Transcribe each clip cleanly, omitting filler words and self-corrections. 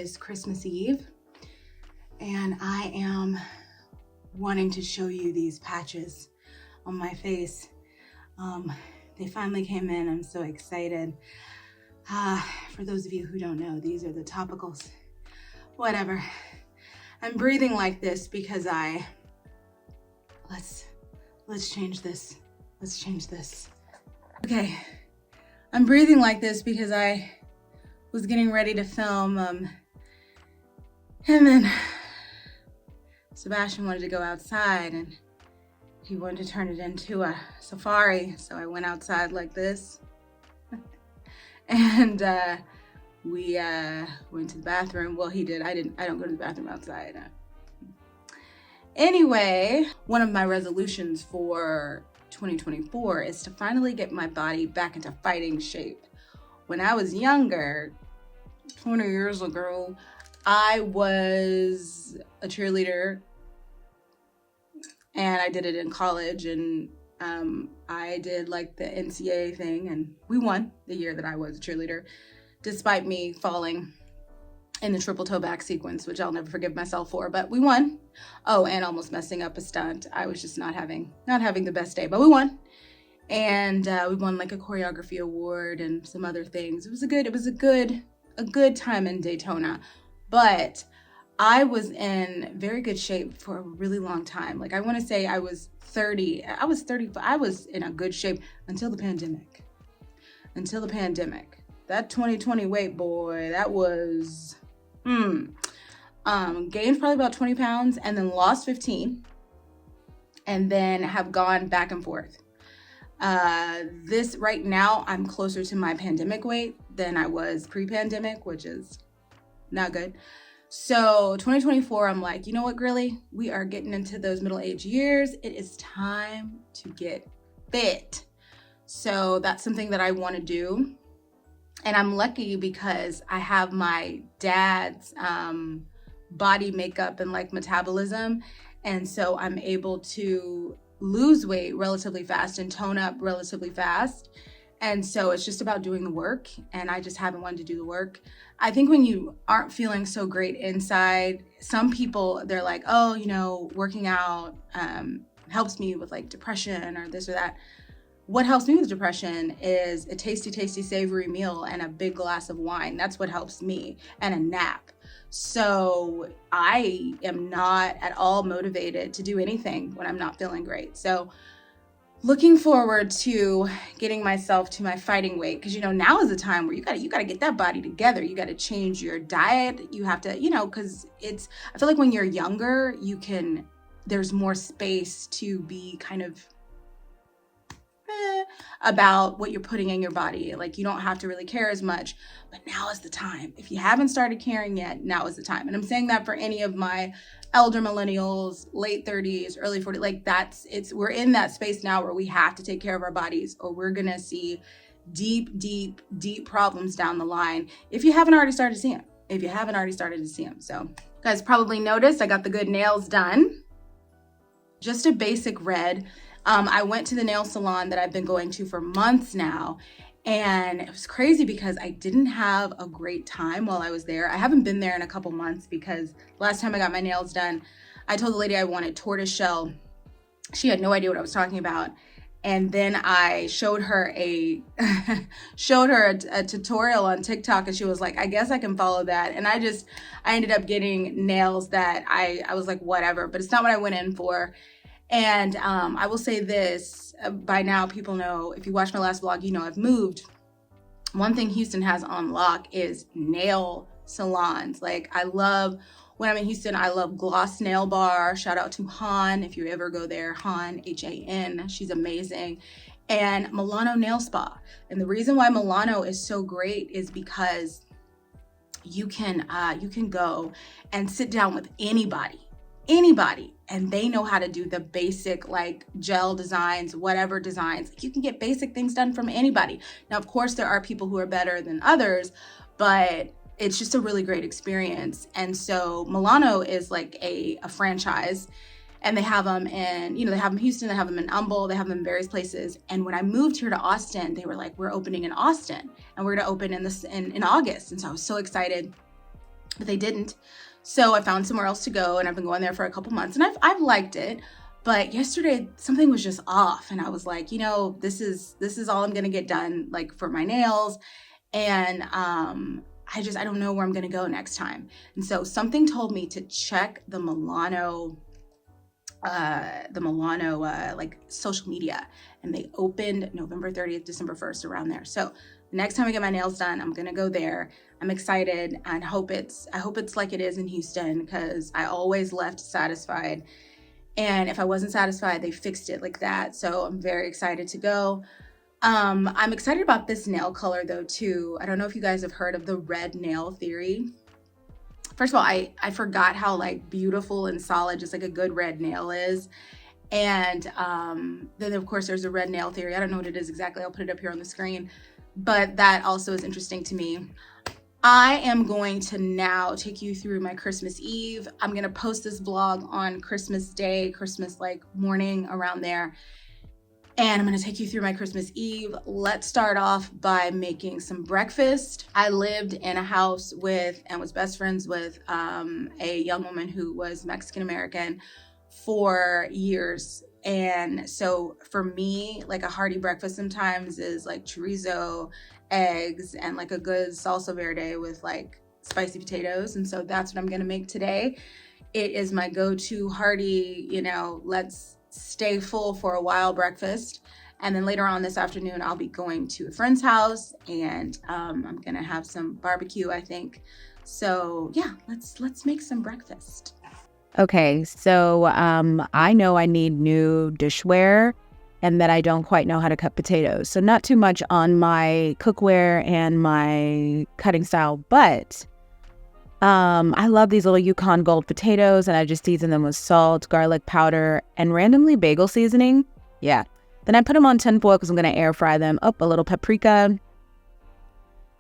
is Christmas Eve, and I am wanting to show you these patches on my face. They finally came in. I'm so excited. For those of you who don't know, these are the topicals. Whatever. I'm breathing like this because let's change this. Let's change this. Okay. I'm breathing like this because I was getting ready to film and then Sebastian wanted to go outside and he wanted to turn it into a safari. So I went outside like this and we went to the bathroom. Well, he did. I don't go to the bathroom outside. Anyway, one of my resolutions for 2024 is to finally get my body back into fighting shape. When I was younger, 20 years ago, I was a cheerleader and I did it in college, and I did like the NCAA thing, and we won the year that I was a cheerleader, despite me falling in the triple toe back sequence, which I'll never forgive myself for, but we won. Oh, and almost messing up a stunt. I was just not having the best day, but we won. And we won like a choreography award and some other things. It was a good time in Daytona, but I was in very good shape for a really long time. Like I want to say I was 30, I was 35, I was in a good shape until the pandemic. That 2020 weight, boy, that was, gained probably about 20 pounds and then lost 15 and then have gone back and forth. This right now, I'm closer to my pandemic weight than I was pre-pandemic, which is not good. So 2024, I'm like, you know what, Grilly? We are getting into those middle-aged years. It is time to get fit. So that's something that I want to do. And I'm lucky because I have my dad's body makeup and like metabolism. And so I'm able to lose weight relatively fast and tone up relatively fast. And so it's just about doing the work, and I just haven't wanted to do the work. I think when you aren't feeling so great inside, some people, they're like, oh, you know, working out helps me with like depression or this or that. What helps me with depression is a tasty, savory meal and a big glass of wine. That's what helps me, and a nap. So I am not at all motivated to do anything when I'm not feeling great. So looking forward to getting myself to my fighting weight, because, you know, now is the time where you gotta get that body together. You gotta change your diet. You have to, you know, because I feel like when you're younger, there's more space to be kind of about what you're putting in your body. Like you don't have to really care as much, but now is the time. If you haven't started caring yet, now is the time. And I'm saying that for any of my elder millennials, late 30s, early 40s, like we're in that space now where we have to take care of our bodies, or we're gonna see deep problems down the line if you haven't already started to see them. So you guys probably noticed I got the good nails done. Just a basic red. I went to the nail salon that I've been going to for months now, and it was crazy because I didn't have a great time while I was there. I haven't been there in a couple months because last time I got my nails done, I told the lady I wanted tortoise shell. She had no idea what I was talking about. And then I showed her a tutorial on TikTok, and she was like, I guess I can follow that. And I ended up getting nails that I was like, whatever, but it's not what I went in for. And I will say this, by now people know, if you watched my last vlog, you know I've moved. One thing Houston has on lock is nail salons. Like when I'm in Houston, I love Gloss Nail Bar. Shout out to Han, if you ever go there, Han, H-A-N, she's amazing. And Milano Nail Spa. And the reason why Milano is so great is because you can go and sit down with anybody, and they know how to do the basic like gel designs, whatever designs. You can get basic things done from anybody. Now, of course, there are people who are better than others, but it's just a really great experience. And so Milano is like a franchise, and they have them in, they have them in Houston, they have them in Humble, they have them in various places. And when I moved here to Austin, they were like, we're opening in Austin, and we're gonna open in August. And so I was so excited. but they didn't. So I found somewhere else to go, and I've been going there for a couple months, and I've liked it. But yesterday something was just off, and I was like, you know, this is all I'm gonna get done, like, for my nails. And I don't know where I'm gonna go next time. And so something told me to check the Milano like social media, and they opened November 30th, December 1st, around there. So the next time I get my nails done, I'm gonna go there. I'm excited, and I hope it's like it is in Houston, because I always left satisfied. And if I wasn't satisfied, they fixed it like that. So I'm very excited to go. I'm excited about this nail color though too. I don't know if you guys have heard of the red nail theory. First of all, I forgot how like beautiful and solid just like a good red nail is. And then of course there's a red nail theory. I don't know what it is exactly. I'll put it up here on the screen, but that also is interesting to me. I am going to now take you through my Christmas Eve. I'm gonna post this vlog on Christmas Day, Christmas like morning, around there. And I'm gonna take you through my Christmas Eve. Let's start off by making some breakfast. I lived in a house with, and was best friends with, a young woman who was Mexican American for years. And so for me, like a hearty breakfast sometimes is like chorizo, eggs, and like a good salsa verde with like spicy potatoes. And so that's what I'm gonna make today. It is my go-to hearty, you know, let's stay full for a while breakfast. And then later on this afternoon, I'll be going to a friend's house, and I'm gonna have some barbecue, I think. So yeah, let's make some breakfast. Okay, so I know I need new dishware, and that I don't quite know how to cut potatoes. So not too much on my cookware and my cutting style, but I love these little Yukon Gold potatoes, and I just season them with salt, garlic powder, and randomly bagel seasoning. Yeah. Then I put them on tin foil because I'm going to air fry them. A little paprika.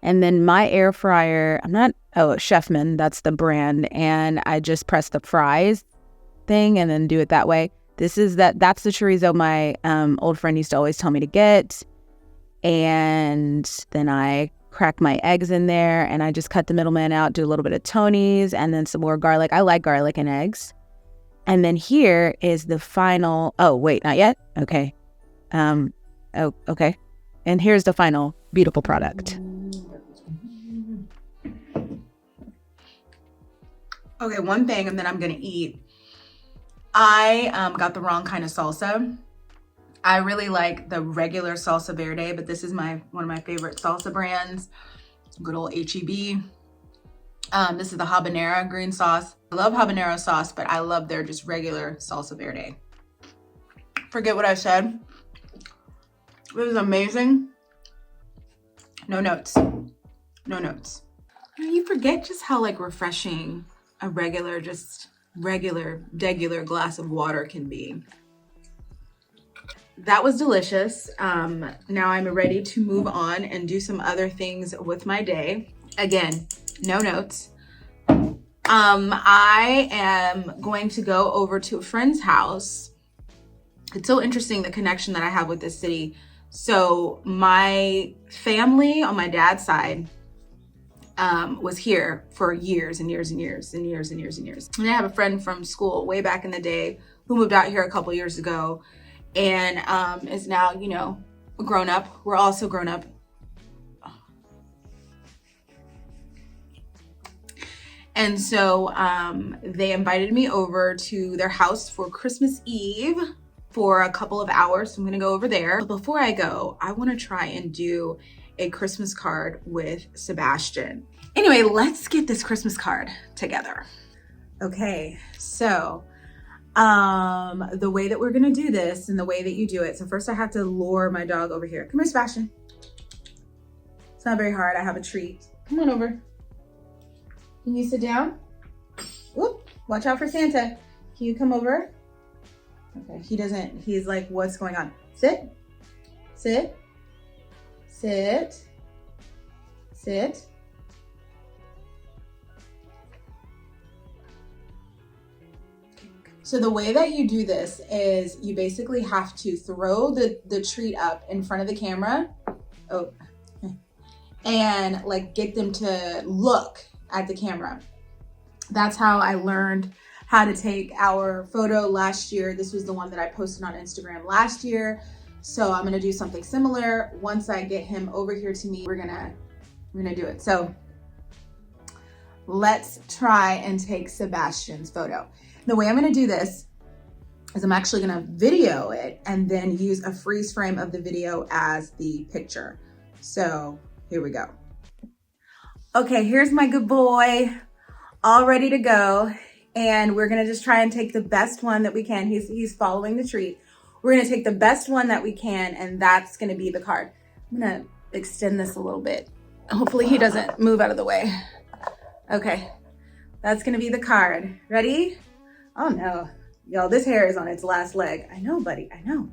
And then my air fryer, Chefman, that's the brand. And I just press the fries thing and then do it that way. That's the chorizo my old friend used to always tell me to get. And then I crack my eggs in there, and I just cut the middleman out, do a little bit of Tony's, and then some more garlic. I like garlic and eggs. And then here is the final, oh, wait, not yet? Okay. Okay. And here's the final beautiful product. Okay, one thing, and then I'm gonna eat. I got the wrong kind of salsa. I really like the regular salsa verde, but this is one of my favorite salsa brands. Good old HEB. This is the habanero green sauce. I love habanero sauce, but I love their just regular salsa verde. Forget what I said. It was amazing. No notes. No notes. You forget just how like refreshing a regular glass of water can be. That was delicious. Now I'm ready to move on and do some other things with my day. Again, no notes. I am going to go over to a friend's house. It's so interesting, the connection that I have with this city. So my family on my dad's side was here for years and years and years and years and years and years. And I have a friend from school way back in the day who moved out here a couple years ago, and is now, you know, grown up. We're also grown up. And so they invited me over to their house for Christmas Eve for a couple of hours. So I'm gonna go over there. But before I go, I wanna try and do a Christmas card with Sebastian. Anyway, let's get this Christmas card together. Okay, so the way that we're gonna do this and the way that you do it. So first I have to lure my dog over here. Come here, Sebastian. It's not very hard, I have a treat. Come on over. Can you sit down? Whoop, watch out for Santa. Can you come over? Okay, he's like, what's going on? Sit, sit, sit, sit. So the way that you do this is you basically have to throw the treat up in front of the camera. Oh, and like get them to look at the camera. That's how I learned how to take our photo last year. This was the one that I posted on Instagram last year. So I'm gonna do something similar. Once I get him over here to me, we're gonna do it. So let's try and take Sebastian's photo. The way I'm gonna do this is I'm actually gonna video it and then use a freeze frame of the video as the picture. So here we go. Okay, here's my good boy, all ready to go. And we're gonna just try and take the best one that we can. He's following the treat. We're gonna take the best one that we can, and that's gonna be the card. I'm gonna extend this a little bit. Hopefully he doesn't move out of the way. Okay, that's gonna be the card. Ready? Oh no, y'all, this hair is on its last leg. I know, buddy, I know.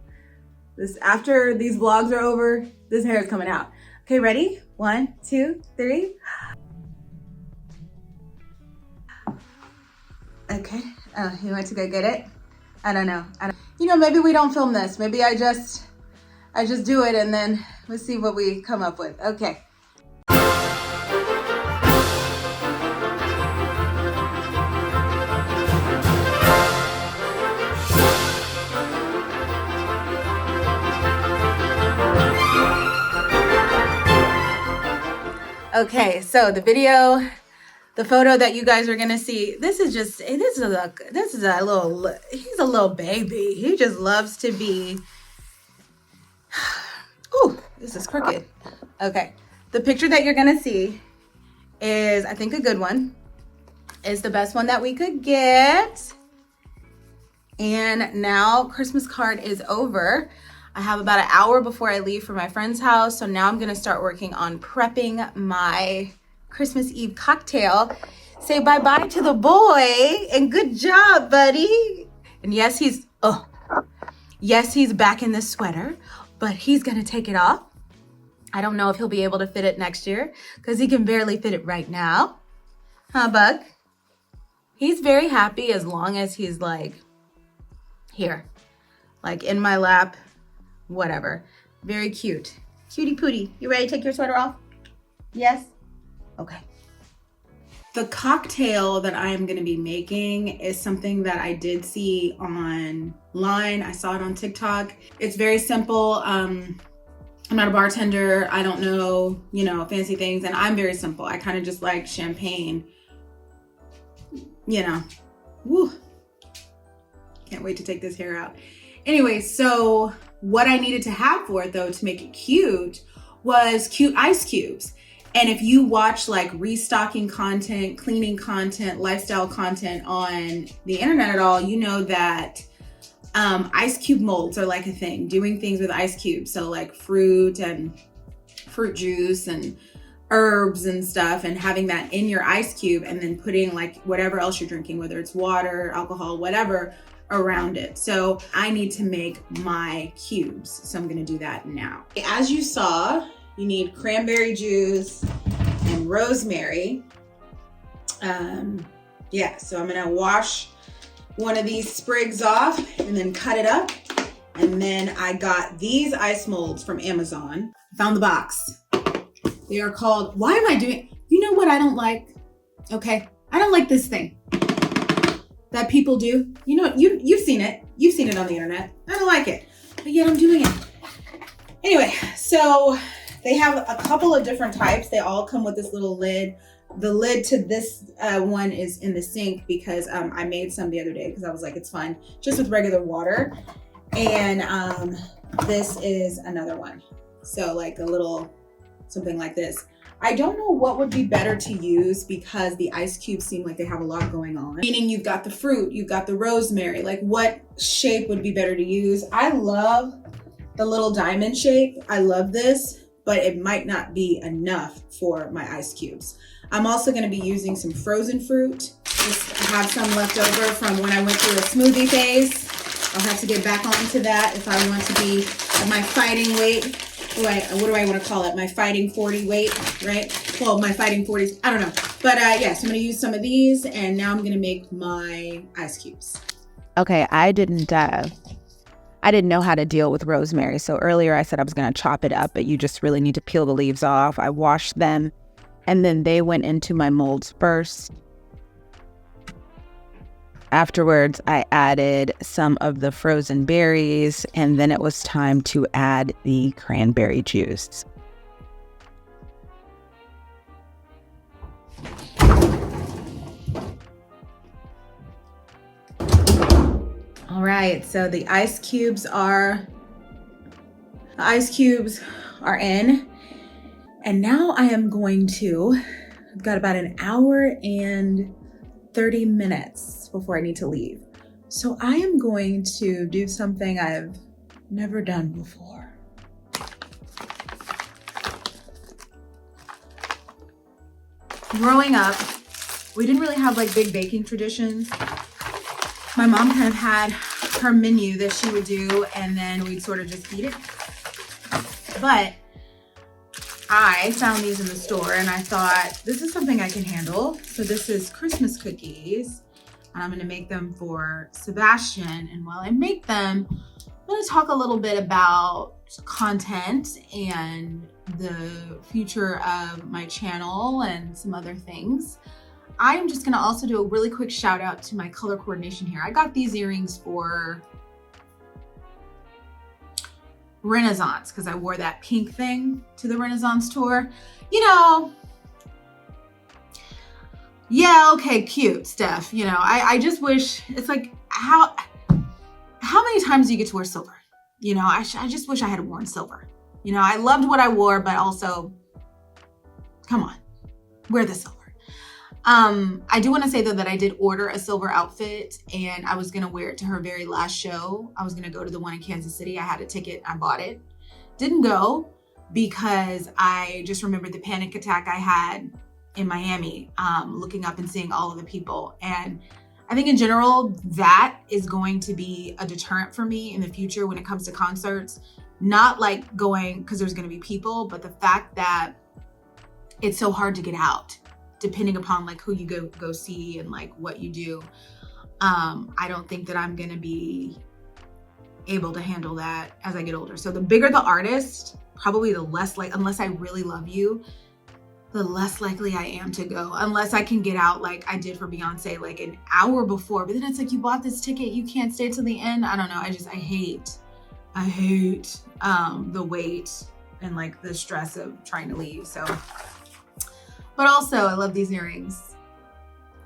After these vlogs are over, this hair is coming out. Okay, ready? 1, 2, 3. Okay, he went to go get it. I don't know. You know, maybe we don't film this. Maybe I just do it and then we'll see what we come up with. Okay. Okay, so the photo that you guys are gonna see, he's a little baby. He just loves to be, ooh, this is crooked. Okay, the picture that you're gonna see is, I think, a good one. It's the best one that we could get. And now Christmas card is over. I have about an hour before I leave for my friend's house. So now I'm gonna start working on prepping my Christmas Eve cocktail. Say bye-bye to the boy and good job, buddy. And yes, he's back in this sweater, but he's gonna take it off. I don't know if he'll be able to fit it next year because he can barely fit it right now. Huh, Bug? He's very happy as long as he's like here, like in my lap, whatever. Very cute. Cutie pootie. You ready to take your sweater off? Yes? Okay. The cocktail that I'm going to be making is something that I did see online. I saw it on TikTok. It's very simple. I'm not a bartender. I don't know, fancy things. And I'm very simple. I kind of just like champagne, Woo. Can't wait to take this hair out. Anyway, so what I needed to have for it though, to make it cute, was cute ice cubes. And if you watch like restocking content, cleaning content, lifestyle content on the internet at all, you know that ice cube molds are like a thing, doing things with ice cubes. So like fruit and fruit juice and herbs and stuff, and having that in your ice cube and then putting like whatever else you're drinking, whether it's water, alcohol, whatever, around it. So I need to make my cubes. So I'm gonna do that now. As you saw, you need cranberry juice and rosemary. So I'm gonna wash one of these sprigs off and then cut it up. And then I got these ice molds from Amazon. I found the box. They are called, you know what I don't like? Okay, I don't like this thing that people do. You know, you've seen it. You've seen it on the internet. I don't like it, but yet I'm doing it. Anyway, so they have a couple of different types. They all come with this little lid. The lid to this one is in the sink because I made some the other day because I was like, it's fun, just with regular water. And this is another one. So like a little, something like this. I don't know what would be better to use because the ice cubes seem like they have a lot going on. Meaning you've got the fruit, you've got the rosemary, like what shape would be better to use? I love the little diamond shape. I love this, but it might not be enough for my ice cubes. I'm also gonna be using some frozen fruit. Just have some left over from when I went through a smoothie phase. I'll have to get back onto that if I want to be at my fighting weight. What do I want to call it? My fighting 40 weight, right? Well, my fighting 40s, I don't know. But yes, I'm going to use some of these, and now I'm going to make my ice cubes. Okay, I didn't know how to deal with rosemary. So earlier I said I was going to chop it up, but you just really need to peel the leaves off. I washed them, and then they went into my molds first. afterwards, I added some of the frozen berries, and then it was time to add the cranberry juice. All right, so the ice cubes are in, and now I am going to, I've got about an hour and 30 minutes before I need to leave. So I am going to do something I've never done before. Growing up, we didn't really have like big baking traditions. My mom kind of had her menu that she would do, and then we'd sort of just eat it. But I found these in the store and I thought, this is something I can handle. So this is Christmas cookies, and I'm gonna make them for Sebastian. And while I make them, I'm gonna talk a little bit about content and the future of my channel and some other things. I am just gonna also do a really quick shout out to my color coordination here. I got these earrings for Renaissance because I wore that pink thing to the Renaissance tour. You know, yeah, okay, cute stuff. You know, I just wish, it's like, how many times do you get to wear silver? You know, I just wish I had worn silver. You know, I loved what I wore, but also, come on, wear the silver. I do want to say though that I did order a silver outfit, and I was going to wear it to her very last show. I was going to go to the one in Kansas City. I had a ticket. I bought it. Didn't go because I just remembered the panic attack I had in Miami, looking up and seeing all of the people. And I think in general, that is going to be a deterrent for me in the future when it comes to concerts. Not like going because there's going to be people, but the fact that it's so hard to get out, depending upon like who you go see and like what you do. I don't think that I'm gonna be able to handle that as I get older. So the bigger the artist, probably the less like, unless I really love you, the less likely I am to go, unless I can get out like I did for Beyonce, like an hour before. But then it's like, you bought this ticket, you can't stay till the end. I don't know. I hate the wait and like the stress of trying to leave. So, but also I love these earrings.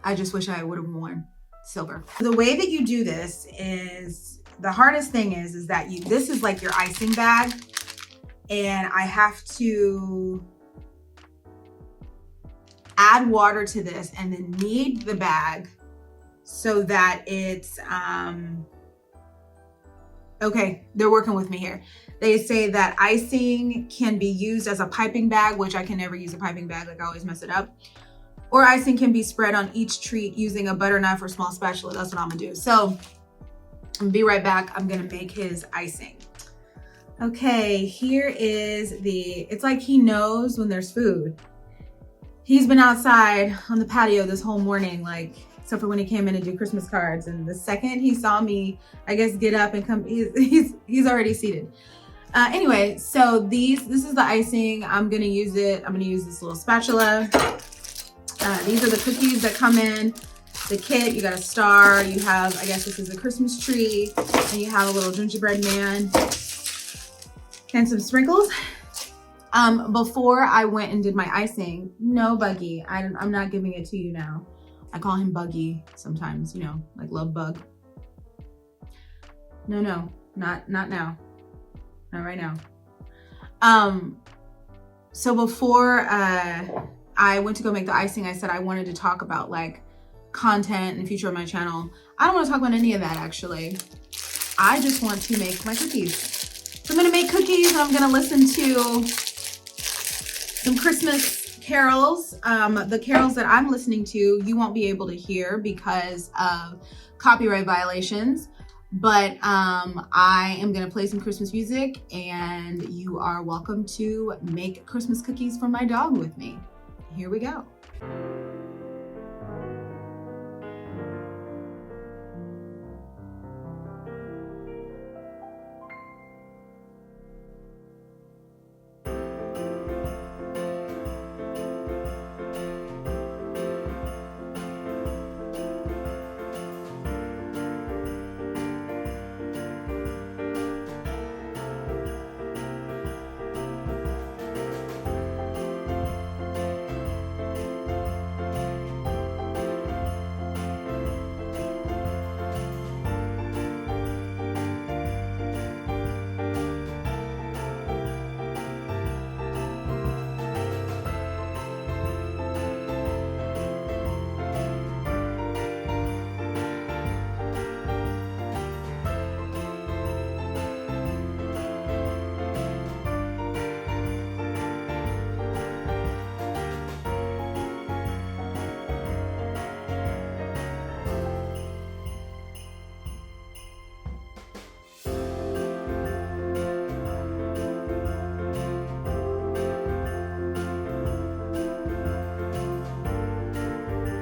I just wish I would have worn silver. The way that you do this is, the hardest thing is that this is like your icing bag, and I have to add water to this and then knead the bag so that it's, okay, they're working with me here. They say that icing can be used as a piping bag, which I can never use a piping bag, like I always mess it up. Or icing can be spread on each treat using a butter knife or small spatula. That's what I'm gonna do. So I'm gonna be right back. I'm gonna make his icing. Okay, here is it's like he knows when there's food. He's been outside on the patio this whole morning, like, except for when he came in to do Christmas cards. And the second he saw me, I guess, get up and come, he's already seated. Anyway, so this is the icing. I'm gonna use it. I'm gonna use this little spatula. These are the cookies that come in the kit. You got a star, you have, I guess this is a Christmas tree, and you have a little gingerbread man and some sprinkles. Before I went and did my icing, no, Buggy, I'm not giving it to you now. I call him Buggy sometimes, you know, like love bug. No, not now. Not right now. So before I went to go make the icing, I said I wanted to talk about like content and the future of my channel. I don't want to talk about any of that actually. I just want to make my cookies. So I'm gonna make cookies, and I'm gonna listen to some Christmas carols. The carols that I'm listening to, you won't be able to hear because of copyright violations. But I am gonna play some Christmas music, and you are welcome to make Christmas cookies for my dog with me. Here we go.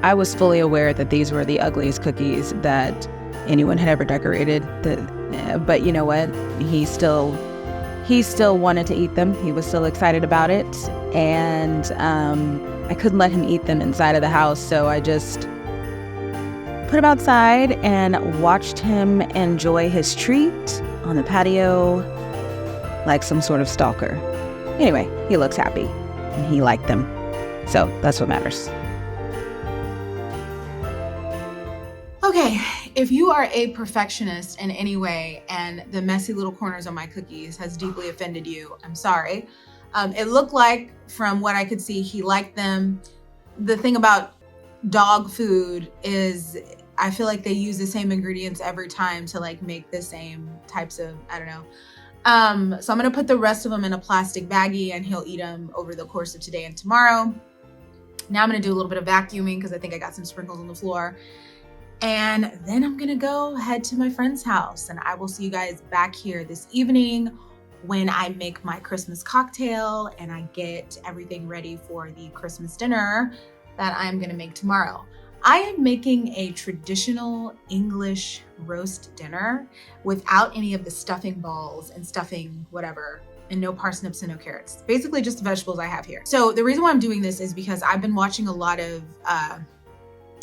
I was fully aware that these were the ugliest cookies that anyone had ever decorated. But you know what? He still wanted to eat them. He was still excited about it. And I couldn't let him eat them inside of the house. So I just put him outside and watched him enjoy his treat on the patio like some sort of stalker. Anyway, he looks happy and he liked them. So that's what matters. Okay, if you are a perfectionist in any way and the messy little corners on my cookies has deeply offended you, I'm sorry. It looked like, from what I could see, he liked them. The thing about dog food is I feel like they use the same ingredients every time to like make the same types of, I don't know. So I'm gonna put the rest of them in a plastic baggie and he'll eat them over the course of today and tomorrow. Now I'm gonna do a little bit of vacuuming because I think I got some sprinkles on the floor. And then I'm gonna go head to my friend's house, and I will see you guys back here this evening when I make my Christmas cocktail and I get everything ready for the Christmas dinner that I'm gonna make tomorrow. I am making a traditional English roast dinner without any of the stuffing balls and stuffing whatever, and no parsnips and no carrots. Basically just the vegetables I have here. So the reason why I'm doing this is because I've been watching a lot of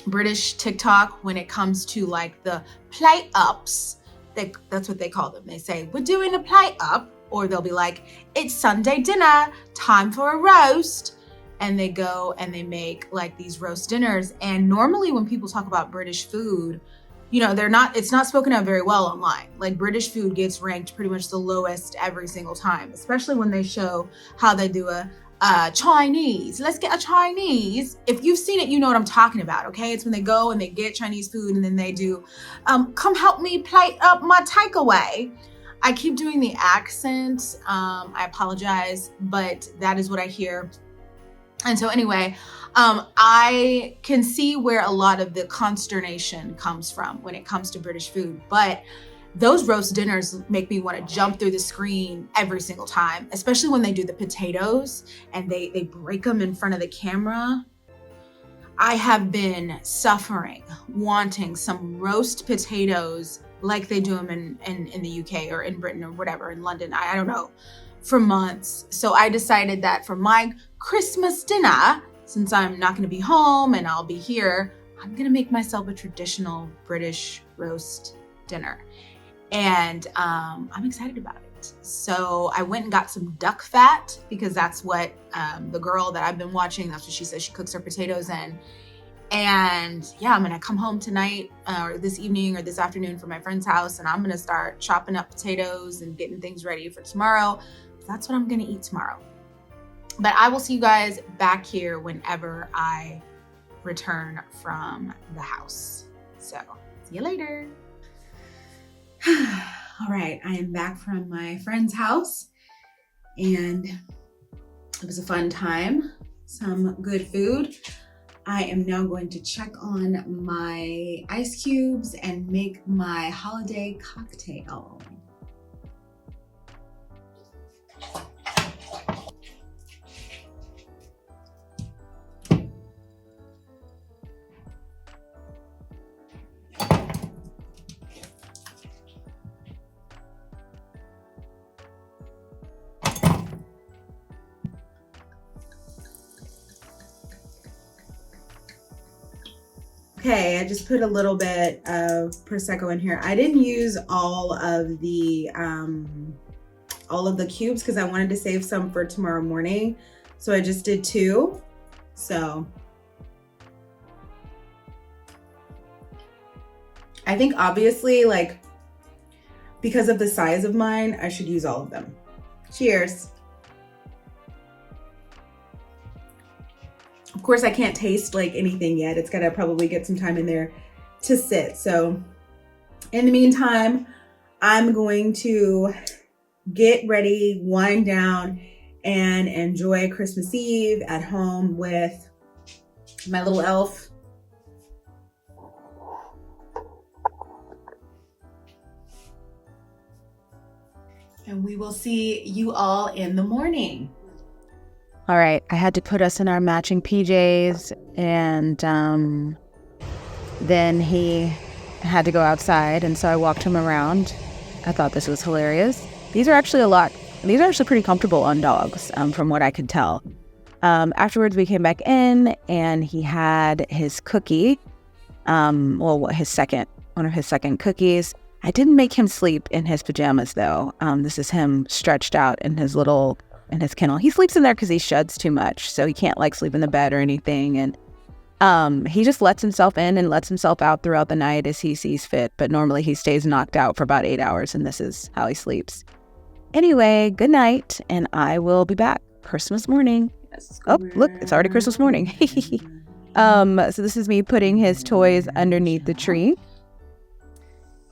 British TikTok when it comes to like the plate ups. That's what they call them. They say, we're doing a plate up, or they'll be like, it's Sunday dinner, time for a roast. And they go and they make like these roast dinners. And normally when people talk about British food, you know, it's not spoken of very well online. Like British food gets ranked pretty much the lowest every single time, especially when they show how they do a Chinese. Let's get a Chinese. If you've seen it, you know what I'm talking about, okay? It's when they go and they get Chinese food and then they do, come help me plate up my takeaway. I keep doing the accent. I apologize, but that is what I hear. And so anyway, I can see where a lot of the consternation comes from when it comes to British food, but those roast dinners make me want to jump through the screen every single time, especially when they do the potatoes and they break them in front of the camera. I have been suffering, wanting some roast potatoes like they do them in the UK or in Britain or whatever, in London, I don't know, for months. So I decided that for my Christmas dinner, since I'm not going to be home and I'll be here, I'm going to make myself a traditional British roast dinner. And I'm excited about it. So I went and got some duck fat because that's what the girl that I've been watching, that's what she says she cooks her potatoes in. And yeah, I'm gonna come home tonight or this evening or this afternoon from my friend's house, and I'm gonna start chopping up potatoes and getting things ready for tomorrow. That's what I'm gonna eat tomorrow. But I will see you guys back here whenever I return from the house. So see you later. All right, I am back from my friend's house and it was a fun time, some good food. I am now going to check on my ice cubes and make my holiday cocktail. Okay, I just put a little bit of Prosecco in here. I didn't use all of the cubes because I wanted to save some for tomorrow morning. So I just did 2. So I think obviously, like, because of the size of mine, I should use all of them. Cheers. Of course, I can't taste like anything yet. It's gotta probably get some time in there to sit. So in the meantime, I'm going to get ready, wind down, and enjoy Christmas Eve at home with my little elf. And we will see you all in the morning. All right, I had to put us in our matching PJs, and then he had to go outside, and so I walked him around. I thought this was hilarious. These are actually pretty comfortable on dogs, from what I could tell. Afterwards, we came back in, and he had his cookie, one of his second cookies. I didn't make him sleep in his pajamas, though. This is him stretched out in his kennel. He sleeps in there because he sheds too much, so he can't like sleep in the bed or anything. And he just lets himself in and lets himself out throughout the night as he sees fit. But normally he stays knocked out for about 8 hours, and this is how he sleeps. Anyway, good night, and I will be back Christmas morning. Oh, look, it's already Christmas morning. So this is me putting his toys underneath the tree.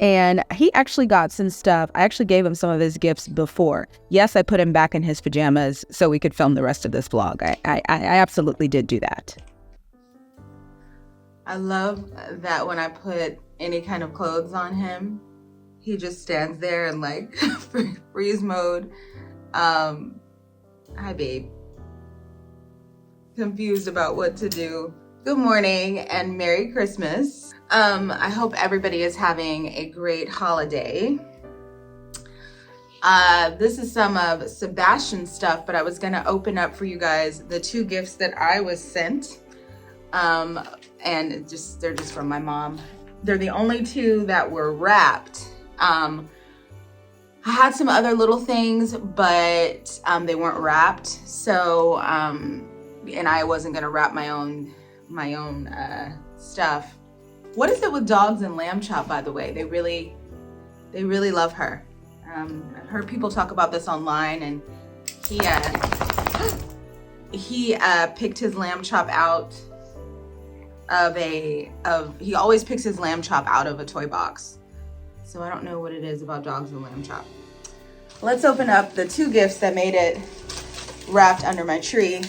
And he actually got some stuff. I actually gave him some of his gifts before. Yes, I put him back in his pajamas so we could film the rest of this vlog. I absolutely did do that. I love that when I put any kind of clothes on him, he just stands there in like freeze mode. Hi, babe. Confused about what to do. Good morning and Merry Christmas. I hope everybody is having a great holiday. This is some of Sebastian's stuff, but I was gonna open up for you guys the 2 gifts that I was sent. And they're just from my mom. They're the only 2 that were wrapped. I had some other little things, but they weren't wrapped. So, and I wasn't gonna wrap my own stuff. What is it with dogs and lamb chop, by the way? They really love her. I've heard people talk about this online, and he picked his lamb chop out he always picks his lamb chop out of a toy box. So I don't know what it is about dogs and lamb chop. Let's open up the 2 gifts that made it wrapped under my tree.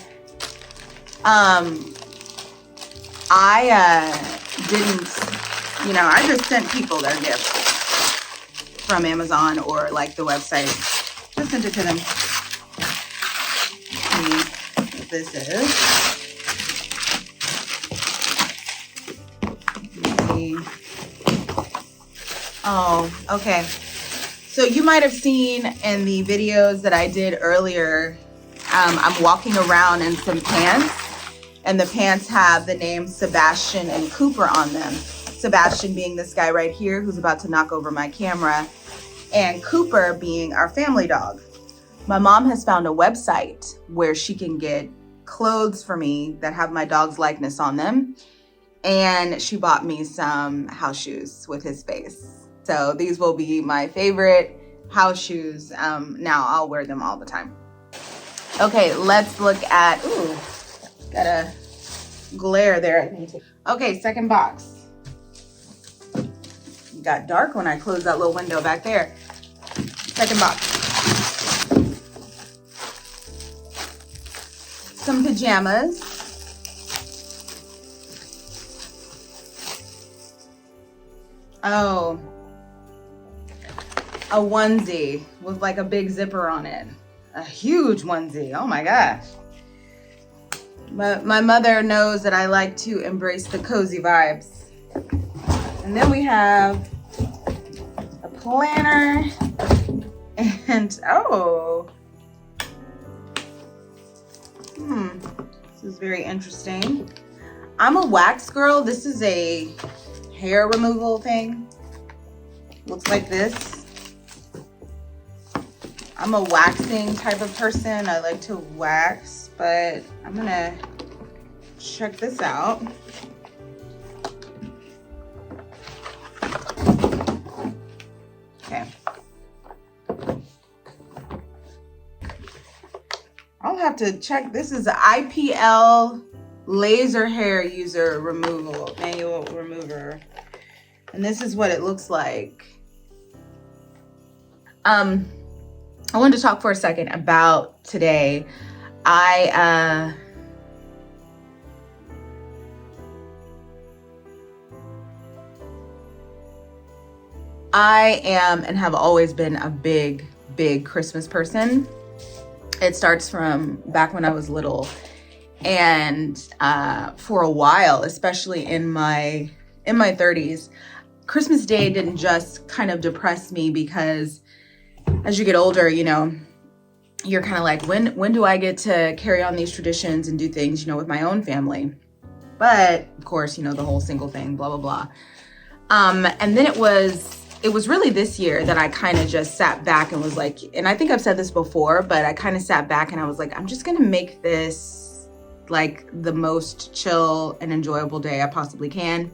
I just sent people their gifts from Amazon or like the website. Just sent it to them. See what this is. Oh, okay. So you might have seen in the videos that I did earlier, I'm walking around in some pants, and the pants have the names Sebastian and Cooper on them. Sebastian being this guy right here who's about to knock over my camera, and Cooper being our family dog. My mom has found a website where she can get clothes for me that have my dog's likeness on them, and she bought me some house shoes with his face. So these will be my favorite house shoes. Now I'll wear them all the time. Okay, let's look at, ooh, got a glare there. Okay, second box. It got dark when I closed that little window back there. Second box. Some pajamas. Oh, a onesie with like a big zipper on it. A huge onesie, oh my gosh. But my mother knows that I like to embrace the cozy vibes. And then we have a planner and, oh. This is very interesting. I'm a wax girl. This is a hair removal thing. Looks like this. I'm a waxing type of person. I like to wax, but I'm gonna check this out. Okay. I'll have to check. This is the IPL laser hair user removal, manual remover. And this is what it looks like. I wanted to talk for a second about today. I am and have always been a big Christmas person. It starts from back when I was little. And for a while, especially in my 30s, Christmas Day didn't just kind of depress me, because as you get older, you know, you're kind of like, when do I get to carry on these traditions and do things, you know, with my own family? But of course, you know, the whole single thing, blah, blah, blah. And then it was really this year that I kind of just sat back and was like, and I think I've said this before, but I kind of sat back and I was like, I'm just going to make this like the most chill and enjoyable day I possibly can.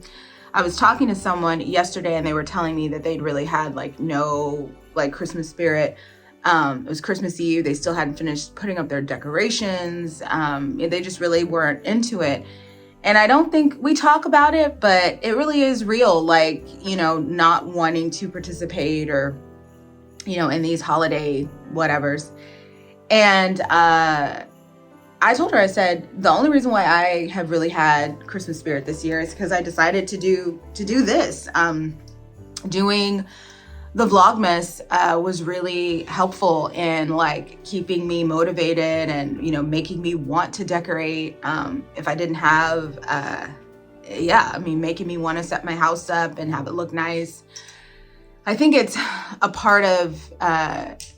I was talking to someone yesterday and they were telling me that they'd really had like no like Christmas spirit. It was Christmas Eve. They still hadn't finished putting up their decorations. They just really weren't into it. And I don't think we talk about it, but it really is real. Like, you know, not wanting to participate or, you know, in these holiday whatevers. And I told her, I said, the only reason why I have really had Christmas spirit this year is because I decided to do this. Doing the Vlogmas was really helpful in like keeping me motivated and, you know, making me want to decorate. If I didn't have, making me want to set my house up and have it look nice. I think it's a part of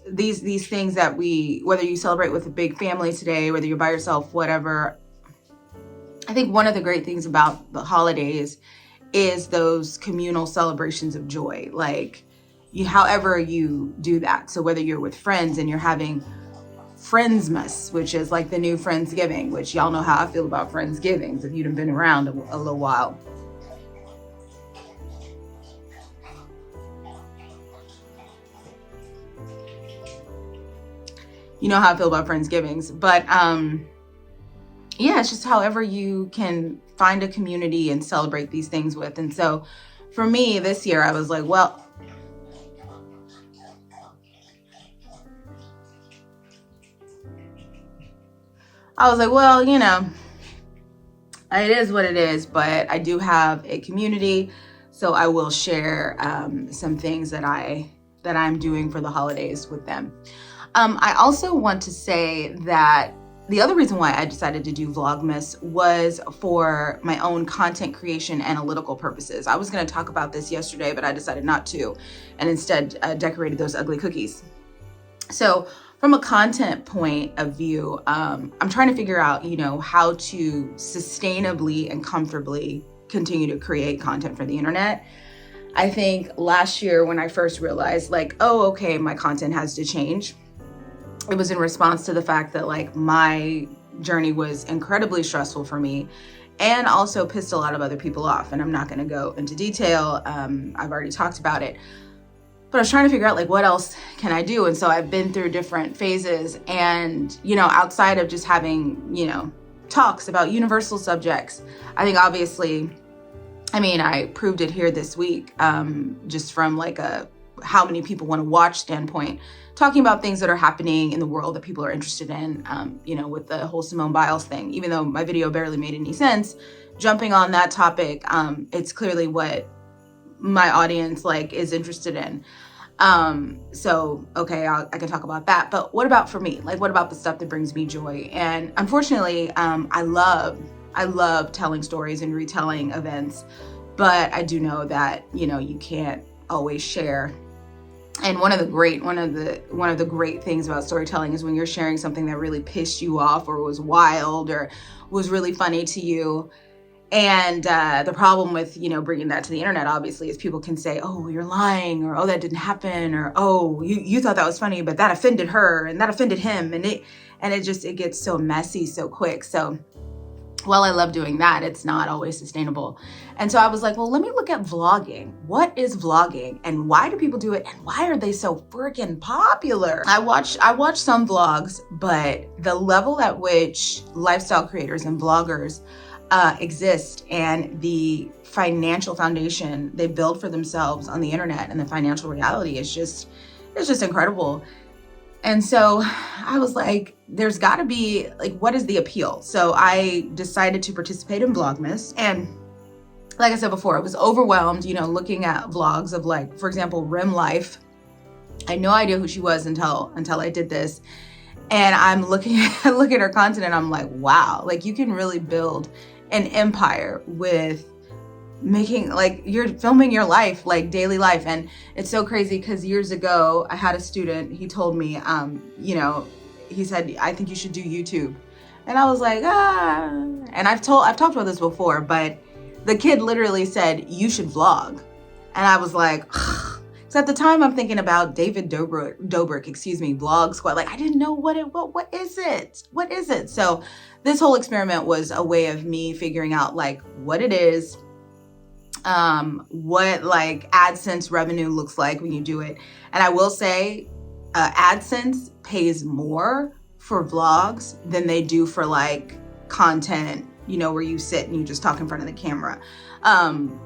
these things that whether you celebrate with a big family today, whether you're by yourself, whatever. I think one of the great things about the holidays is those communal celebrations of joy. Like, however you do that. So whether you're with friends and you're having Friendsmas, which is like the new Friendsgiving, which y'all know how I feel about Friendsgivings if you've been around a little while. You know how I feel about Friendsgivings. But yeah, it's just however you can find a community and celebrate these things with. And so for me this year, I was like, well, you know, it is what it is, but I do have a community, so I will share some things that I'm doing for the holidays with them. I also want to say that the other reason why I decided to do Vlogmas was for my own content creation analytical purposes. I was going to talk about this yesterday, but I decided not to, and instead decorated those ugly cookies. So from a content point of view, I'm trying to figure out, you know, how to sustainably and comfortably continue to create content for the internet. I think last year when I first realized like, oh, okay, my content has to change. It was in response to the fact that like my journey was incredibly stressful for me and also pissed a lot of other people off. And I'm not going to go into detail. I've already talked about it. But I was trying to figure out like, what else can I do? And so I've been through different phases and, you know, outside of just having, you know, talks about universal subjects, I think obviously, I mean, I proved it here this week, just from like how many people want to watch standpoint, talking about things that are happening in the world that people are interested in, you know, with the whole Simone Biles thing, even though my video barely made any sense, jumping on that topic, it's clearly what my audience like is interested in. So, okay, I can talk about that, but what about for me? Like, what about the stuff that brings me joy? And unfortunately, I love telling stories and retelling events, but I do know that, you know, you can't always share. And one of the great things about storytelling is when you're sharing something that really pissed you off or was wild or was really funny to you. And the problem with, you know, bringing that to the internet, obviously, is people can say, oh, you're lying, or oh, that didn't happen, or oh, you thought that was funny, but that offended her and that offended him. And it gets so messy so quick. So while I love doing that, it's not always sustainable. And so I was like, well, let me look at vlogging. What is vlogging and why do people do it? And why are they so freaking popular? I watch some vlogs, but the level at which lifestyle creators and vloggers exist and the financial foundation they build for themselves on the internet and the financial reality is just incredible. And so I was like, there's got to be like, what is the appeal? So I decided to participate in Vlogmas. And like I said before, I was overwhelmed, you know, looking at vlogs of like, for example, Rim Life. I had no idea who she was until I did this. And I'm looking at her content and I'm like, wow, like you can really build an empire with making, like, you're filming your life, like daily life. And it's so crazy because years ago I had a student, he told me, you know, he said, I think you should do YouTube. And I was like, and I've talked about this before, but the kid literally said, you should vlog. And I was like, so at the time I'm thinking about David Dobrik, Vlog Squad. Like I didn't know what is it? So this whole experiment was a way of me figuring out like what it is, what like AdSense revenue looks like when you do it. And I will say, AdSense pays more for vlogs than they do for like content, you know, where you sit and you just talk in front of the camera.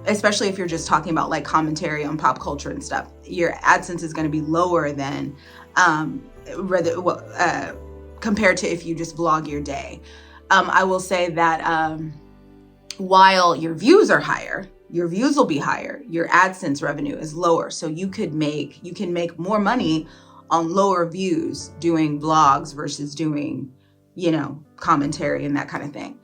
Especially if you're just talking about like commentary on pop culture and stuff, your AdSense is going to be lower than, compared to if you just vlog your day. I will say that, while your views are higher, your views will be higher, your AdSense revenue is lower. So you can make more money on lower views doing vlogs versus doing, you know, commentary and that kind of thing.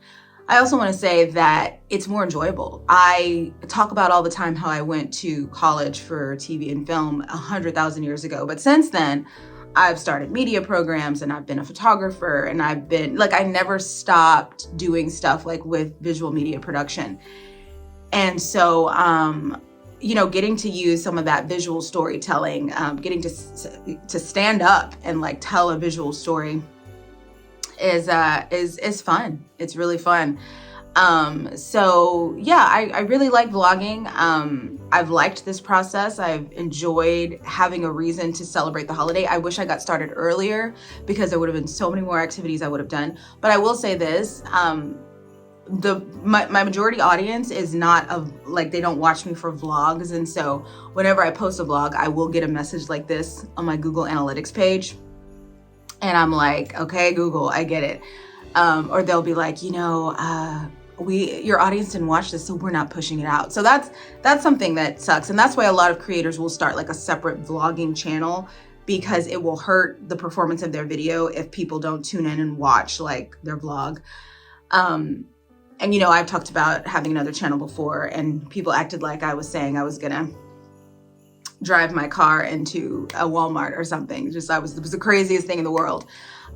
I also want to say that it's more enjoyable. I talk about all the time how I went to college for TV and film 100,000 years ago. But since then, I've started media programs and I've been a photographer and I've been like, I never stopped doing stuff like with visual media production. And so, you know, getting to use some of that visual storytelling, getting to stand up and like tell a visual story is fun. It's really fun. So yeah, I really like vlogging. I've liked this process. I've enjoyed having a reason to celebrate the holiday. I wish I got started earlier because there would have been so many more activities I would have done. But I will say this, my majority audience is not like, they don't watch me for vlogs. And so whenever I post a vlog, I will get a message like this on my Google Analytics page. And I'm like, okay, Google, I get it. Or they'll be like, you know, your audience didn't watch this, so we're not pushing it out. So that's something that sucks. And that's why a lot of creators will start like a separate vlogging channel, because it will hurt the performance of their video if people don't tune in and watch like their vlog. And you know, I've talked about having another channel before and people acted like I was saying I was gonna drive my car into a Walmart or something. It was the craziest thing in the world.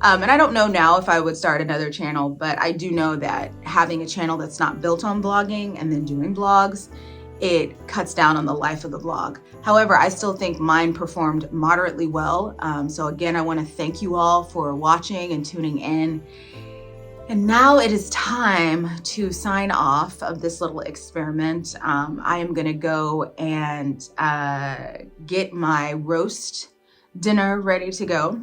And I don't know now if I would start another channel, but I do know that having a channel that's not built on vlogging and then doing vlogs, it cuts down on the life of the vlog. However, I still think mine performed moderately well. So again, I want to thank you all for watching and tuning in. And now it is time to sign off of this little experiment. I am gonna go and get my roast dinner ready to go.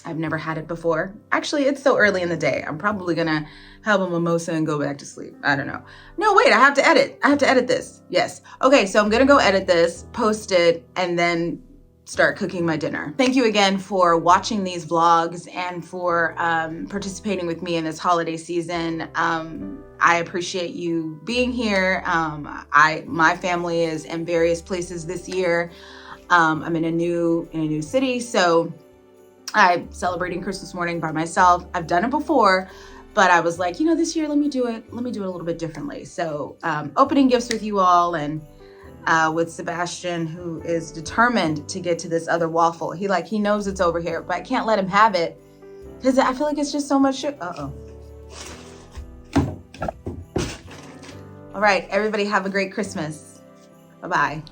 I've never had it before. Actually, it's so early in the day. I'm probably gonna have a mimosa and go back to sleep. I don't know. No, wait, I have to edit this. Yes. Okay, so I'm gonna go edit this, post it, and then start cooking my dinner. Thank you again for watching these vlogs and for participating with me in this holiday season. I appreciate you being here. My family is in various places this year. I'm in a new city, so I'm celebrating Christmas morning by myself. I've done it before, but I was like, you know, this year let me do it a little bit differently. So opening gifts with you all, and with Sebastian, who is determined to get to this other waffle. He knows it's over here, but I can't let him have it because I feel like it's just so much sugar. All right, everybody have a great Christmas. Bye-bye.